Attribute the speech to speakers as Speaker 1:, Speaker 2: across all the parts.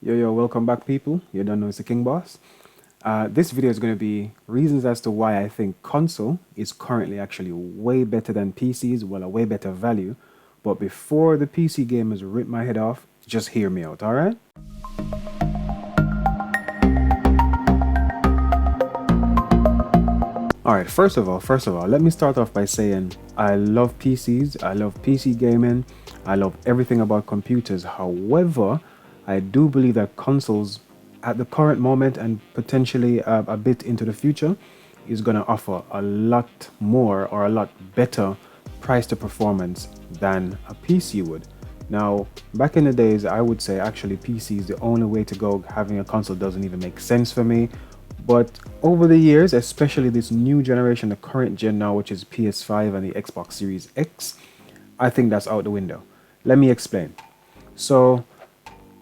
Speaker 1: Yo, welcome back, people. You don't know it's the King Boss. This video is going to be reasons as to why I think console is currently actually way better than PCs, well, a way better value. But before the PC gamers rip my head off, just hear me out, alright? Alright, first of all, let me start off by saying I love PCs, I love PC gaming, I love everything about computers. However, I do believe that consoles at the current moment and potentially a bit into the future is going to offer a lot more or a lot better price to performance than a PC would. Now, back in the days, I would say actually PC is the only way to go. Having a console doesn't even make sense for me. But over the years, especially this new generation, the current gen now, which is PS5 and the Xbox Series X, I think that's out the window. Let me explain. So,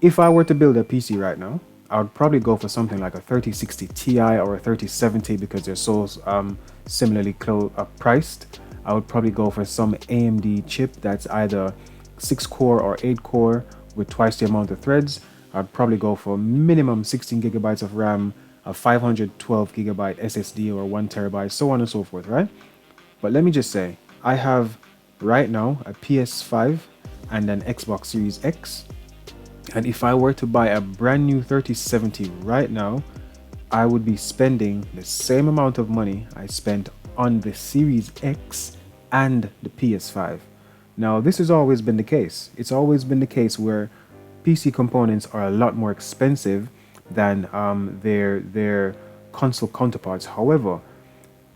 Speaker 1: if I were to build a PC right now, I would probably go for something like a 3060 Ti or a 3070 because they're so similarly priced. I would probably go for some AMD chip that's either 6 core or 8 core with twice the amount of threads. I'd probably go for minimum 16 gigabytes of RAM, a 512 gigabyte SSD or 1 terabyte, so on and so forth, right? But let me just say, I have right now a PS5 and an Xbox Series X. And if I were to buy a brand new 3070 right now, I would be spending the same amount of money I spent on the Series X and the PS5. Now, this has always been the case. It's always been the case where PC components are a lot more expensive than their console counterparts. However,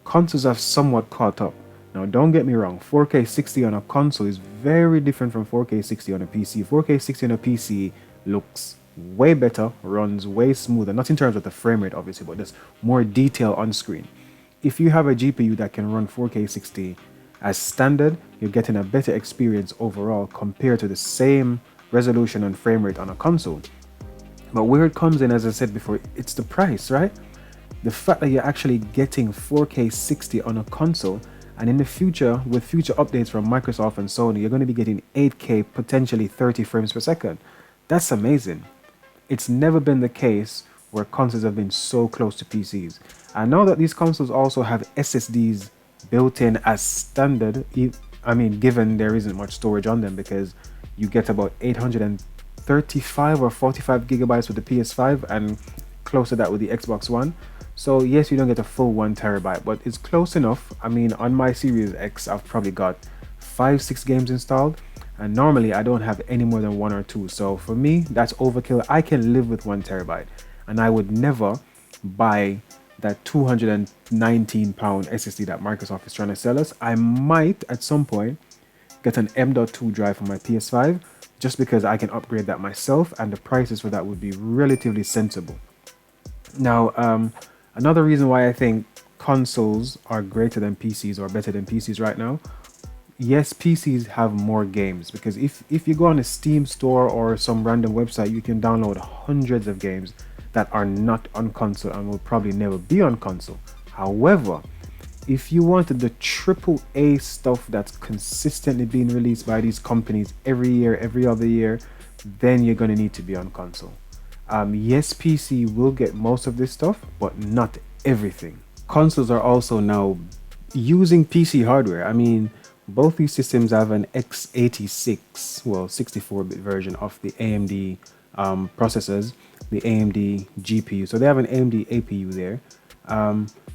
Speaker 1: consoles have somewhat caught up. Now, don't get me wrong, 4K 60 on a console is very different from 4K 60 on a PC. 4K 60 on a PC looks way better, runs way smoother, not in terms of the frame rate, obviously, but there's more detail on screen. If you have a GPU that can run 4K 60 as standard, you're getting a better experience overall compared to the same resolution and frame rate on a console. But where it comes in, as I said before, it's the price, right? The fact that you're actually getting 4K 60 on a console, and in the future, with future updates from Microsoft and Sony, you're going to be getting 8K, potentially 30 frames per second. That's amazing. It's never been the case where consoles have been so close to PCs. I know that these consoles also have SSDs built in as standard. I mean, given there isn't much storage on them, because you get about 835 or 45 gigabytes with the PS5 and close to that with the Xbox One. So yes, you don't get a full 1 terabyte, but it's close enough. I mean, on my Series X, I've probably got 5-6 games installed, and normally I don't have any more than 1 or 2. So for me, that's overkill. I can live with 1 terabyte, and I would never buy that 219-pound SSD that Microsoft is trying to sell us. I might at some point get an M.2 drive for my PS5 just because I can upgrade that myself, and the prices for that would be relatively sensible. Now, another reason why I think consoles are greater than PCs or better than PCs right now, yes, PCs have more games, because if you go on a Steam store or some random website, you can download hundreds of games that are not on console and will probably never be on console. However, if you wanted the triple A stuff that's consistently being released by these companies every year, every other year, then you're going to need to be on console. Yes, PC will get most of this stuff, but not everything. Consoles are also now using PC hardware. I mean, both these systems have an x86, well, 64-bit version of the AMD processors, the AMD GPU. So they have an AMD APU there.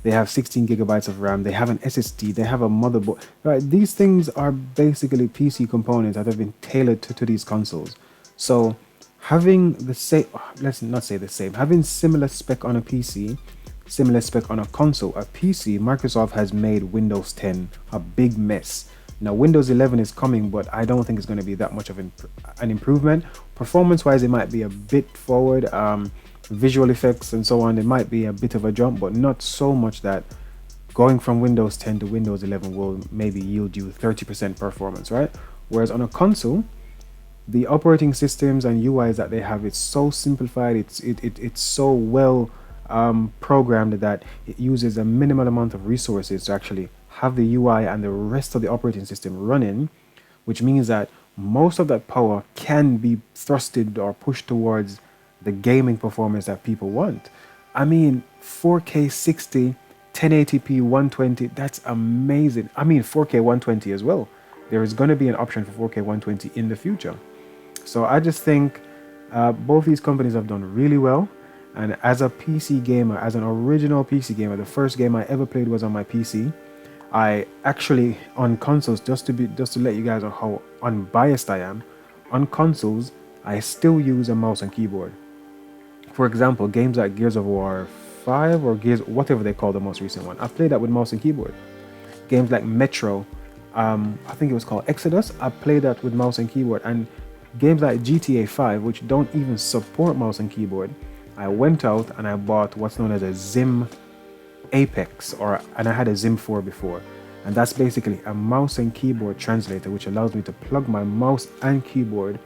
Speaker 1: They have 16 gigabytes of RAM. They have an SSD. They have a motherboard. Right? These things are basically PC components that have been tailored to these consoles. So having the same, let's not say the same, having similar spec on a PC, similar spec on a console, a PC, Microsoft has made Windows 10 a big mess. Now, Windows 11 is coming, but I don't think it's going to be that much of an improvement. Performance-wise, it might be a bit forward. Visual effects and so on, it might be a bit of a jump, but not so much that going from Windows 10 to Windows 11 will maybe yield you 30% performance, right? Whereas on a console, the operating systems and UIs that they have, it's so simplified, it's so well programmed that it uses a minimal amount of resources to actually have the UI and the rest of the operating system running, which means that most of that power can be thrusted or pushed towards the gaming performance that people want. I mean, 4K 60, 1080p 120, that's amazing. I mean, 4K 120 as well. There is going to be an option for 4K 120 in the future. So I just think both these companies have done really well. And as a PC gamer, as an original PC gamer, the first game I ever played was on my PC. I actually on consoles, just to let you guys know how unbiased I am. On consoles, I still use a mouse and keyboard. For example, games like Gears of War 5 or Gears, whatever they call the most recent one, I played that with mouse and keyboard. Games like Metro, I think it was called Exodus, I played that with mouse and keyboard. And games like GTA 5, which don't even support mouse and keyboard, I went out and I bought what's known as a Zim Apex, and I had a Zim 4 before. And that's basically a mouse and keyboard translator, which allows me to plug my mouse and keyboard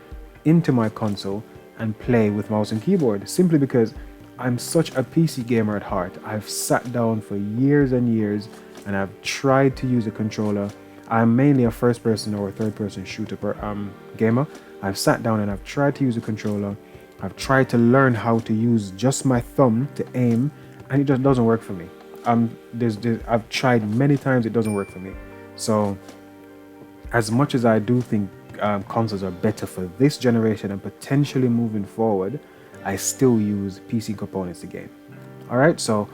Speaker 1: into my console and play with mouse and keyboard, simply because I'm such a PC gamer at heart. I've sat down for years and years and I've tried to use a controller. I'm mainly a first person or a third person shooter gamer. I've sat down and I've tried to use a controller. I've tried to learn how to use just my thumb to aim, and it just doesn't work for me. I've tried many times, it doesn't work for me. So as much as I do think consoles are better for this generation and potentially moving forward, I still use PC components to game. All right, so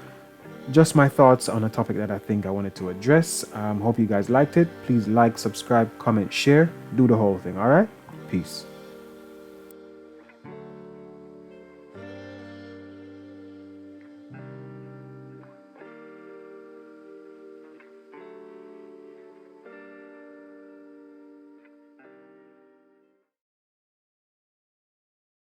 Speaker 1: just my thoughts on a topic that I think I wanted to address. Hope you guys liked it. Please like, subscribe, comment, share, do the whole thing. All right, peace.